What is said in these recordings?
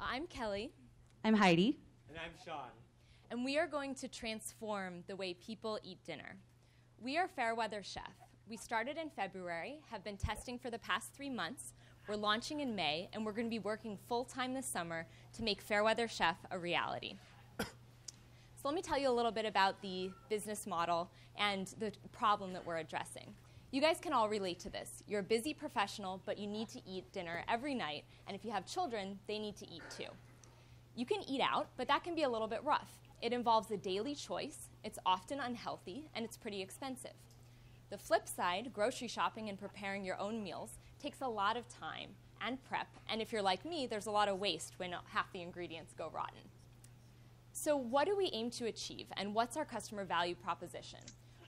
I'm Kelly. I'm Heidi. And I'm Sean. And we are going to transform the way people eat dinner. We are Fairweather Chef. We started in February, have been testing for the past 3 months. We're launching in May, and we're going to be working full-time this summer to make Fairweather Chef a reality. So let me tell you a little bit about the business model and the problem that we're addressing. You guys can all relate to this. You're a busy professional, but you need to eat dinner every night, and if you have children, they need to eat too. You can eat out, but that can be a little bit rough. It involves a daily choice, it's often unhealthy, and it's pretty expensive. The flip side, grocery shopping and preparing your own meals, takes a lot of time and prep, and if you're like me, there's a lot of waste when half the ingredients go rotten. So what do we aim to achieve, and what's our customer value proposition?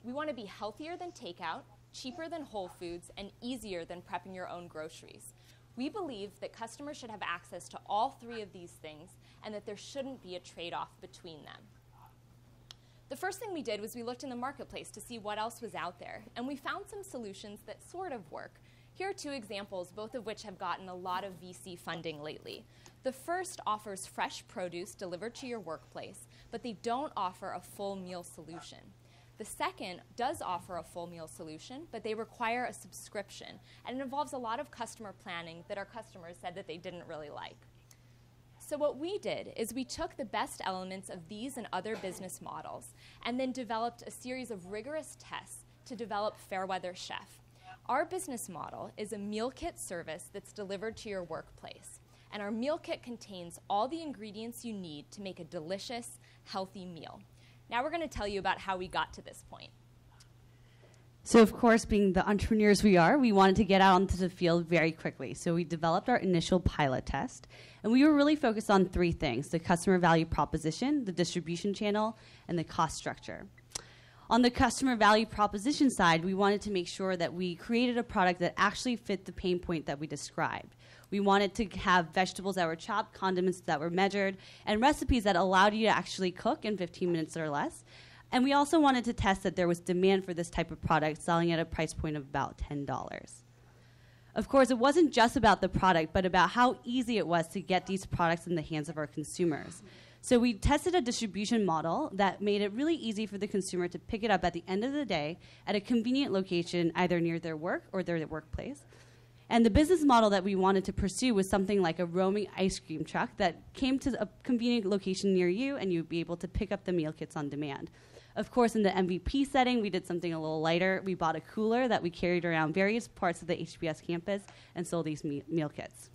We want to be healthier than takeout, cheaper than Whole Foods, and easier than prepping your own groceries. We believe that customers should have access to all three of these things and that there shouldn't be a trade-off between them. The first thing we did was we looked in the marketplace to see what else was out there, and we found some solutions that sort of work. Here are 2 examples, both of which have gotten a lot of VC funding lately. The first offers fresh produce delivered to your workplace, but they don't offer a full meal solution. The second does offer a full meal solution, but they require a subscription, and it involves a lot of customer planning that our customers said that they didn't really like. So what we did is we took the best elements of these and other business models and then developed a series of rigorous tests to develop Fairweather Chef. Our business model is a meal kit service that's delivered to your workplace, and our meal kit contains all the ingredients you need to make a delicious, healthy meal. Now we're going to tell you about how we got to this point. So, of course, being the entrepreneurs we are, we wanted to get out onto the field very quickly. So we developed our initial pilot test, and we were really focused on 3 things: the customer value proposition, the distribution channel, and the cost structure. On the customer value proposition side, we wanted to make sure that we created a product that actually fit the pain point that we described. We wanted to have vegetables that were chopped, condiments that were measured, and recipes that allowed you to actually cook in 15 minutes or less. And we also wanted to test that there was demand for this type of product, selling at a price point of about $10. Of course, it wasn't just about the product, but about how easy it was to get these products in the hands of our consumers. So we tested a distribution model that made it really easy for the consumer to pick it up at the end of the day at a convenient location, either near their work or their workplace. And the business model that we wanted to pursue was something like a roaming ice cream truck that came to a convenient location near you, and you'd be able to pick up the meal kits on demand. Of course, in the MVP setting, we did something a little lighter. We bought a cooler that we carried around various parts of the HBS campus and sold these meal kits.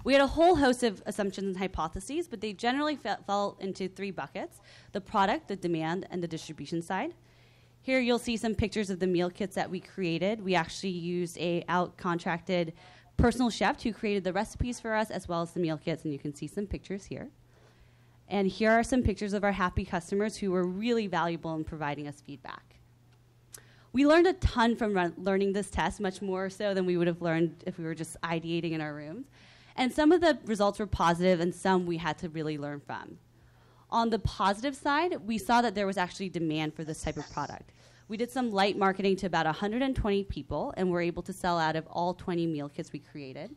We had a whole host of assumptions and hypotheses, but they generally fell into 3 buckets: the product, the demand, and the distribution side. Here you'll see some pictures of the meal kits that we created. We actually used a out-contracted personal chef who created the recipes for us as well as the meal kits, and you can see some pictures here. And here are some pictures of our happy customers who were really valuable in providing us feedback. We learned a ton from learning this test, much more so than we would have learned if we were just ideating in our rooms. And some of the results were positive, and some we had to really learn from. On the positive side, we saw that there was actually demand for this type of product. We did some light marketing to about 120 people, and were able to sell out of all 20 meal kits we created.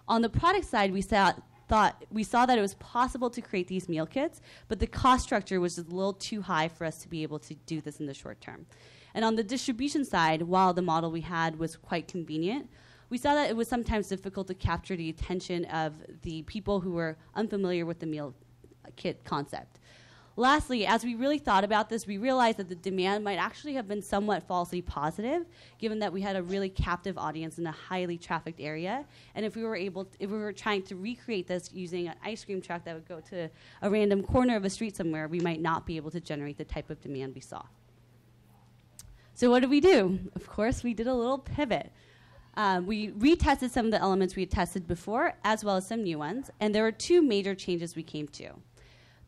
On the product side, we saw that it was possible to create these meal kits, but the cost structure was just a little too high for us to be able to do this in the short term. And on the distribution side, while the model we had was quite convenient, we saw that it was sometimes difficult to capture the attention of the people who were unfamiliar with the meal kit concept. Lastly, as we really thought about this, we realized that the demand might actually have been somewhat falsely positive, given that we had a really captive audience in a highly trafficked area. And if we were trying to recreate this using an ice cream truck that would go to a random corner of a street somewhere, we might not be able to generate the type of demand we saw. So what did we do? Of course, we did a little pivot. We retested some of the elements we had tested before, as well as some new ones, and there were 2 major changes we came to.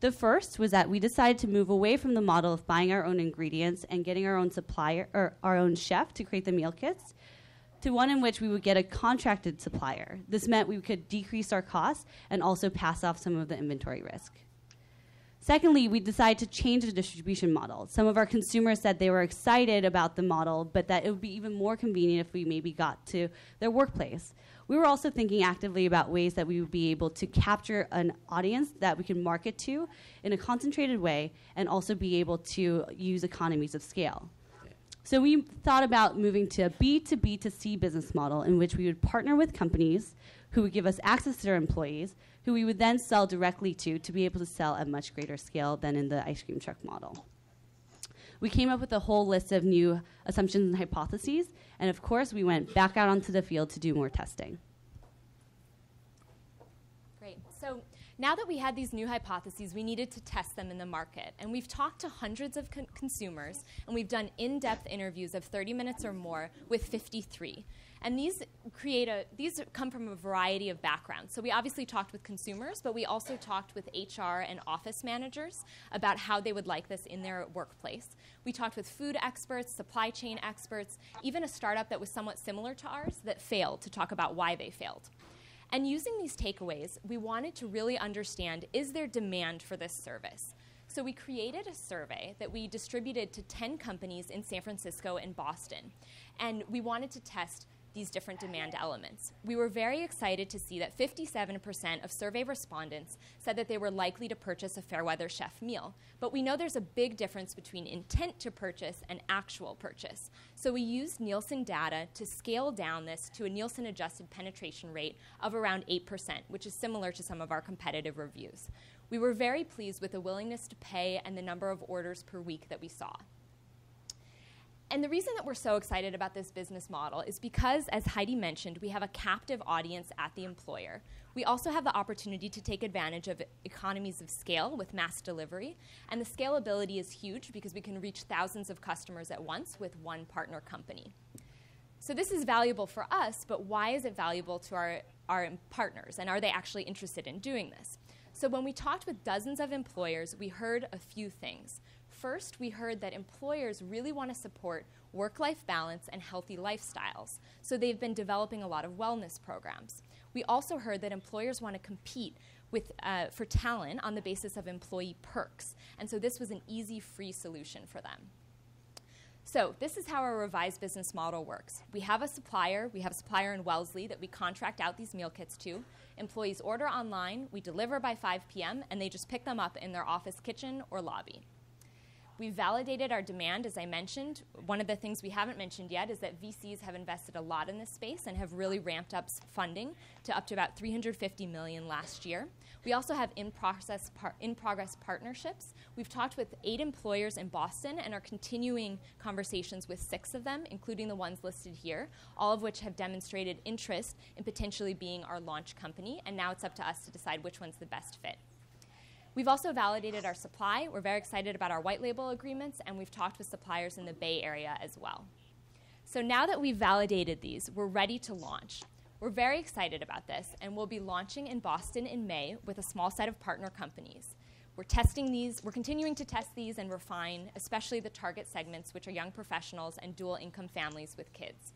The first was that we decided to move away from the model of buying our own ingredients and getting our own supplier or our own chef to create the meal kits, to one in which we would get a contracted supplier. This meant we could decrease our costs and also pass off some of the inventory risk. Secondly, we decided to change the distribution model. Some of our consumers said they were excited about the model, but that it would be even more convenient if we maybe got to their workplace. We were also thinking actively about ways that we would be able to capture an audience that we can market to in a concentrated way and also be able to use economies of scale. So we thought about moving to a B2B2C business model in which we would partner with companies who would give us access to their employees, who we would then sell directly to be able to sell at much greater scale than in the ice cream truck model. We came up with a whole list of new assumptions and hypotheses, and of course, we went back out onto the field to do more testing. Great. So now that we had these new hypotheses, we needed to test them in the market. And we've talked to hundreds of consumers, and we've done in-depth interviews of 30 minutes or more with 53. And these come from a variety of backgrounds. So we obviously talked with consumers, but we also talked with HR and office managers about how they would like this in their workplace. We talked with food experts, supply chain experts, even a startup that was somewhat similar to ours that failed, to talk about why they failed. And using these takeaways, we wanted to really understand, is there demand for this service? So we created a survey that we distributed to 10 companies in San Francisco and Boston. And we wanted to test these different demand elements. We were very excited to see that 57% of survey respondents said that they were likely to purchase a Fairweather chef meal. But we know there's a big difference between intent to purchase and actual purchase. So we used Nielsen data to scale down this to a Nielsen-adjusted penetration rate of around 8%, which is similar to some of our competitive reviews. We were very pleased with the willingness to pay and the number of orders per week that we saw. And the reason that we're so excited about this business model is because, as Heidi mentioned, we have a captive audience at the employer. We also have the opportunity to take advantage of economies of scale with mass delivery. And the scalability is huge because we can reach thousands of customers at once with one partner company. So this is valuable for us, but why is it valuable to our partners? And are they actually interested in doing this? So when we talked with dozens of employers, we heard a few things. First, we heard that employers really want to support work-life balance and healthy lifestyles, so they've been developing a lot of wellness programs. We also heard that employers want to compete for talent on the basis of employee perks, and so this was an easy, free solution for them. So this is how our revised business model works. We have a supplier in Wellesley that we contract out these meal kits to. Employees order online, we deliver by 5 p.m., and they just pick them up in their office kitchen or lobby. We validated our demand, as I mentioned. One of the things we haven't mentioned yet is that VCs have invested a lot in this space and have really ramped up funding to up to about $350 million last year. We also have in-progress partnerships. We've talked with 8 employers in Boston and are continuing conversations with 6 of them, including the ones listed here, all of which have demonstrated interest in potentially being our launch company, and now it's up to us to decide which one's the best fit. We've also validated our supply. We're very excited about our white label agreements, and we've talked with suppliers in the Bay Area as well. So now that we've validated these, we're ready to launch. We're very excited about this, and we'll be launching in Boston in May with a small set of partner companies. We're testing these, we're continuing to test these and refine, especially the target segments, which are young professionals and dual-income families with kids.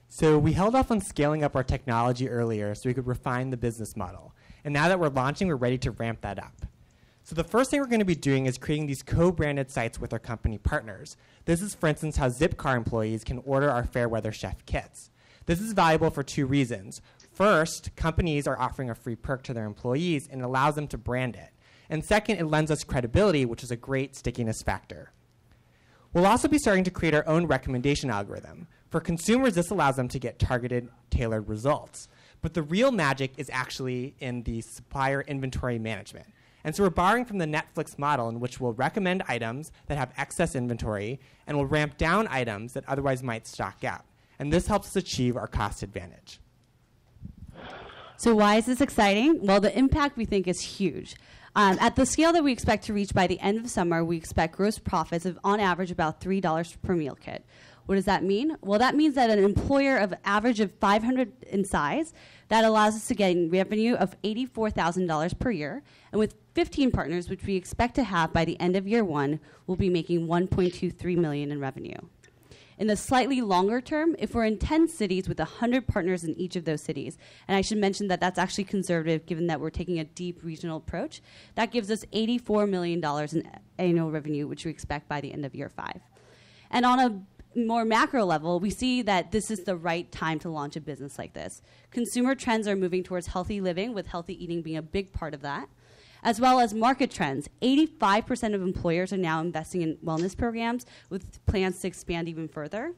So we held off on scaling up our technology earlier so we could refine the business model. And now that we're launching, we're ready to ramp that up. So the first thing we're going to be doing is creating these co-branded sites with our company partners. This is, for instance, how Zipcar employees can order our Fairweather Chef kits. This is valuable for 2 reasons. First, companies are offering a free perk to their employees, and it allows them to brand it. And second, it lends us credibility, which is a great stickiness factor. We'll also be starting to create our own recommendation algorithm. For consumers, this allows them to get targeted, tailored results. But the real magic is actually in the supplier inventory management. And so we're borrowing from the Netflix model in which we'll recommend items that have excess inventory and we'll ramp down items that otherwise might stock out. And this helps us achieve our cost advantage. So why is this exciting? Well, the impact we think is huge. At the scale that we expect to reach by the end of summer, we expect gross profits of, on average, about $3 per meal kit. What does that mean? Well, that means that an employer of average of 500 in size, that allows us to get revenue of $84,000 per year. And with 15 partners, which we expect to have by the end of year 1, we'll be making $1.23 million in revenue. In the slightly longer term, if we're in 10 cities with 100 partners in each of those cities, and I should mention that that's actually conservative given that we're taking a deep regional approach, that gives us $84 million in annual revenue, which we expect by the end of year 5. And on a more macro level, we see that this is the right time to launch a business like this. Consumer trends are moving towards healthy living, with healthy eating being a big part of that, as well as market trends. 85% of employers are now investing in wellness programs with plans to expand even further.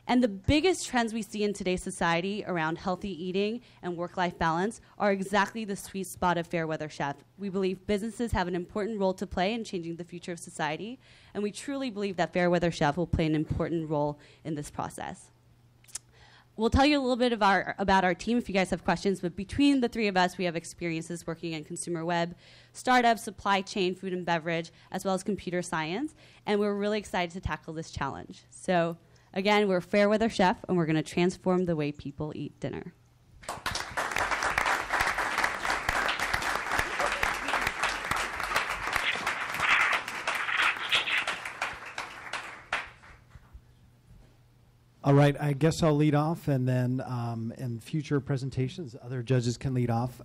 And the biggest trends we see in today's society around healthy eating and work-life balance are exactly the sweet spot of Fairweather Chef. We believe businesses have an important role to play in changing the future of society, and we truly believe that Fairweather Chef will play an important role in this process. We'll tell you a little bit about our team if you guys have questions, but between the three of us, we have experiences working in consumer web, startups, supply chain, food and beverage, as well as computer science, and we're really excited to tackle this challenge. So, again, we're Fairweather Chef, and we're going to transform the way people eat dinner. All right, I guess I'll lead off, and then in future presentations, other judges can lead off.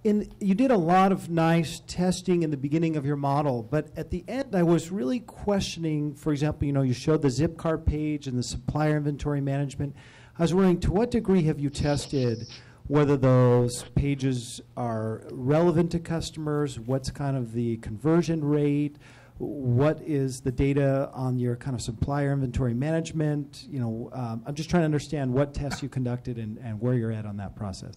You did a lot of nice testing in the beginning of your model, but at the end, I was really questioning, for example, you showed the Zipcar page and the supplier inventory management. I was wondering, to what degree have you tested whether those pages are relevant to customers? What's kind of the conversion rate? What is the data on your kind of supplier inventory management? I'm just trying to understand what tests you conducted and where you're at on that process.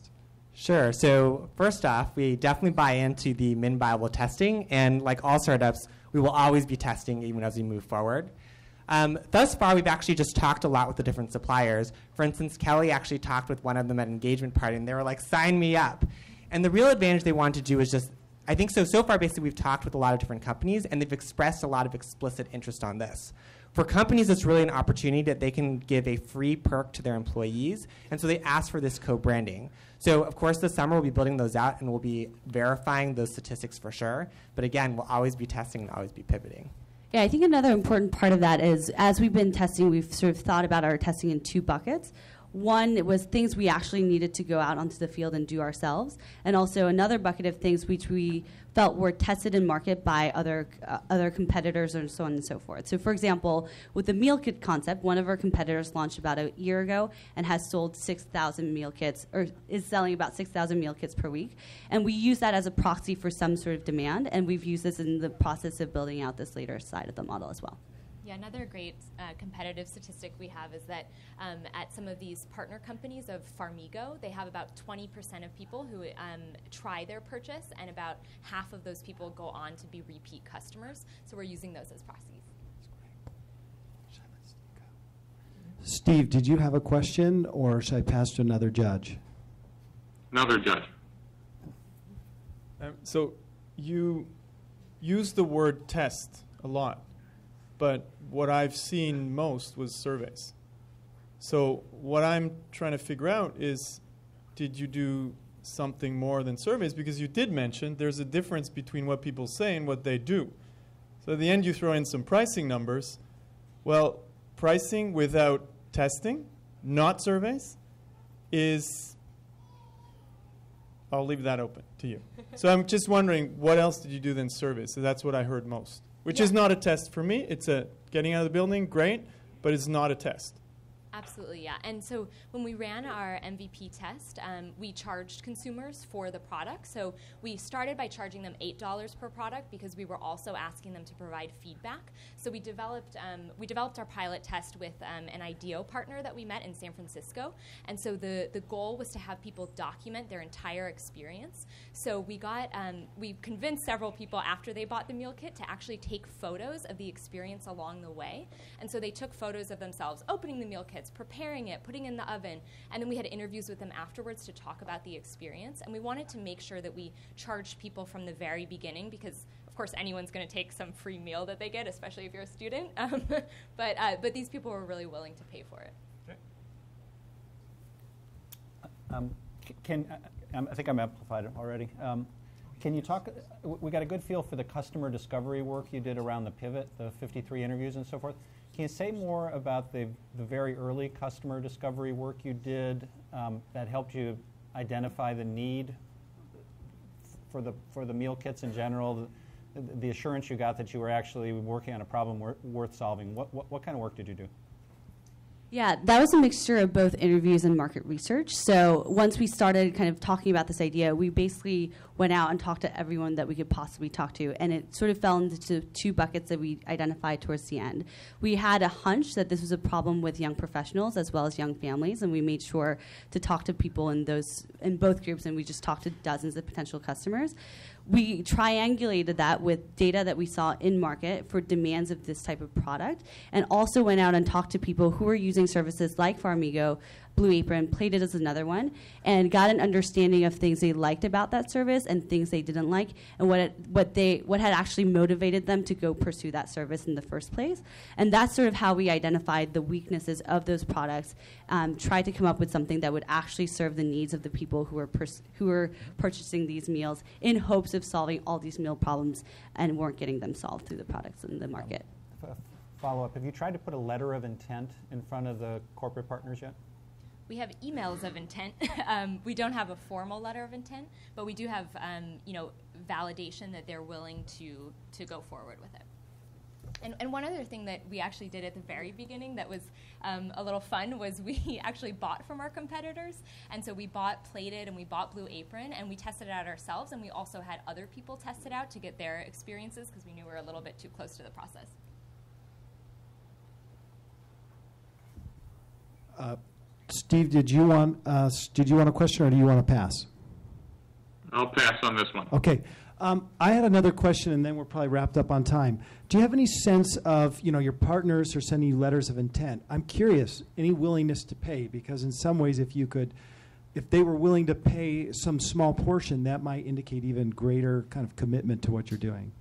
Sure. So first off, we definitely buy into the min viable testing, and like all startups, we will always be testing even as we move forward. Thus far, we've actually just talked a lot with the different suppliers. For instance, Kelly actually talked with one of them at an engagement party, and they were like, sign me up. And the real advantage they wanted to do is just, I think so far, basically, we've talked with a lot of different companies, and they've expressed a lot of explicit interest on this. For companies, it's really an opportunity that they can give a free perk to their employees, and so they ask for this co-branding. So, of course, this summer we'll be building those out, and we'll be verifying those statistics for sure. But again, we'll always be testing and always be pivoting. Yeah, I think another important part of that is, as we've been testing, we've sort of thought about our testing in two buckets. One was things we actually needed to go out onto the field and do ourselves, and also another bucket of things which we felt were tested in market by other competitors and so on and so forth. So, for example, with the meal kit concept, one of our competitors launched about a year ago and has sold 6,000 meal kits, or is selling about 6,000 meal kits per week. And we use that as a proxy for some sort of demand, and we've used this in the process of building out this later side of the model as well. Yeah, another great competitive statistic we have is that at some of these partner companies of Farmigo, they have about 20% of people who try their purchase, and about half of those people go on to be repeat customers. So we're using those as proxies. Steve, did you have a question, or should I pass to another judge? Another judge. So you use the word test a lot, but what I've seen most was surveys. So what I'm trying to figure out is, did you do something more than surveys? Because you did mention there's a difference between what people say and what they do. So at the end, you throw in some pricing numbers. Well, pricing without testing, not surveys, is, I'll leave that open to you. So I'm just wondering, what else did you do than surveys? So that's what I heard most, which is not a test for me. It's a getting out of the building, great, but it's not a test. Absolutely, yeah. And so when we ran our MVP test, we charged consumers for the product. So we started by charging them $8 per product because we were also asking them to provide feedback. So we developed our pilot test with an IDEO partner that we met in San Francisco. And so the goal was to have people document their entire experience. So we convinced several people after they bought the meal kit to actually take photos of the experience along the way. And so they took photos of themselves opening the meal kit, preparing it, putting it in the oven, and then we had interviews with them afterwards to talk about the experience. And we wanted to make sure that we charged people from the very beginning because, of course, anyone's going to take some free meal that they get, especially if you're a student. But these people were really willing to pay for it. Okay. I think I'm amplified already. Can you talk? We got a good feel for the customer discovery work you did around the pivot, the 53 interviews and so forth. Can you say more about the very early customer discovery work you did that helped you identify the need for the meal kits in general, the assurance you got that you were actually working on a problem worth solving? What kind of work did you do? Yeah, that was a mixture of both interviews and market research. So once we started kind of talking about this idea, we basically went out and talked to everyone that we could possibly talk to, and it sort of fell into two buckets that we identified towards the end. We had a hunch that this was a problem with young professionals as well as young families, and we made sure to talk to people in both groups, and we just talked to dozens of potential customers. We triangulated that with data that we saw in market for demands of this type of product, and also went out and talked to people who were using services like Farmigo, Blue Apron, Plated is another one, and got an understanding of things they liked about that service and things they didn't like, and what had actually motivated them to go pursue that service in the first place. And that's sort of how we identified the weaknesses of those products, tried to come up with something that would actually serve the needs of the people who were purchasing these meals in hopes of solving all these meal problems and weren't getting them solved through the products in the market. Follow-up, have you tried to put a letter of intent in front of the corporate partners yet? We have emails of intent. We don't have a formal letter of intent, but we do have validation that they're willing to go forward with it. And one other thing that we actually did at the very beginning that was a little fun was we actually bought from our competitors. And so we bought Plated and we bought Blue Apron, and we tested it out ourselves, and we also had other people test it out to get their experiences because we knew we were a little bit too close to the process. Steve, did you want a question, or do you want to pass? I'll pass on this one. Okay. I had another question, and then we're probably wrapped up on time. Do you have any sense of, your partners are sending you letters of intent? I'm curious, any willingness to pay? Because in some ways, if they were willing to pay some small portion, that might indicate even greater kind of commitment to what you're doing.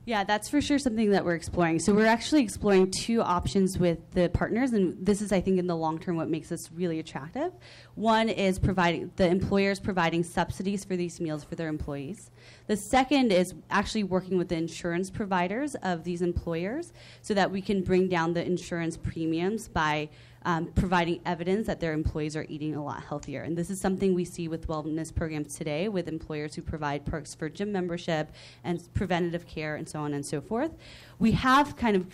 Yeah, that's for sure something that we're exploring. So we're actually exploring two options with the partners, and this is, I think, in the long term what makes this really attractive. One is providing the employers providing subsidies for these meals for their employees. The second is actually working with the insurance providers of these employers so that we can bring down the insurance premiums by providing evidence that their employees are eating a lot healthier. And this is something we see with wellness programs today with employers who provide perks for gym membership and preventative care and so on and so forth. We have kind of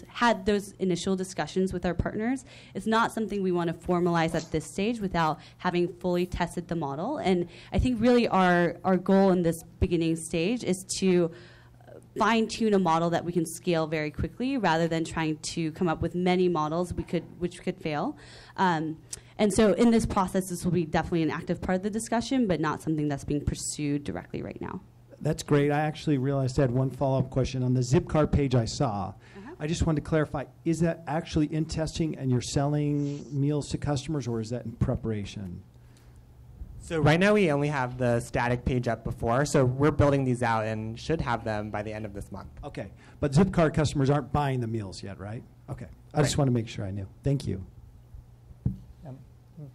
had those initial discussions with our partners. It's not something we want to formalize at this stage without having fully tested the model. And I think really our goal in this beginning stage is to fine-tune a model that we can scale very quickly rather than trying to come up with many models which could fail. And so in this process, this will be definitely an active part of the discussion, but not something that's being pursued directly right now. That's great. I actually realized I had one follow-up question. On the Zipcar page I saw, I just wanted to clarify, is that actually in testing and you're selling meals to customers, or is that in preparation? So right now we only have the static page up before, so we're building these out and should have them by the end of this month. Okay, but Zipcar customers aren't buying the meals yet, right? Okay, I just want to make sure I knew. Thank you.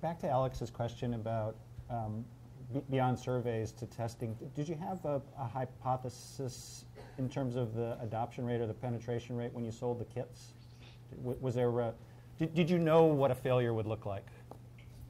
Back to Alex's question about beyond surveys to testing. Did you have a hypothesis in terms of the adoption rate or the penetration rate when you sold the kits? Was there did you know what a failure would look like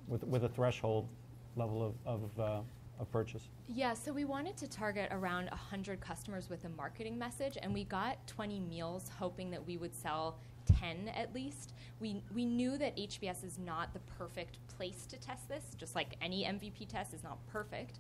with a threshold level of purchase? Yeah, so we wanted to target around 100 customers with a marketing message, and we got 20 meals hoping that we would sell 10 at least. We knew that HBS is not the perfect place to test this, just like any MVP test is not perfect.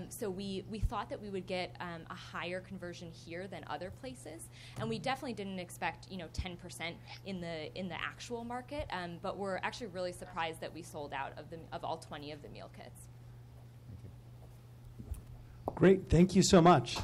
So we thought that we would get a higher conversion here than other places, and we definitely didn't expect 10% in the actual market. But we're actually really surprised that we sold out of all 20 of the meal kits. Great, thank you so much.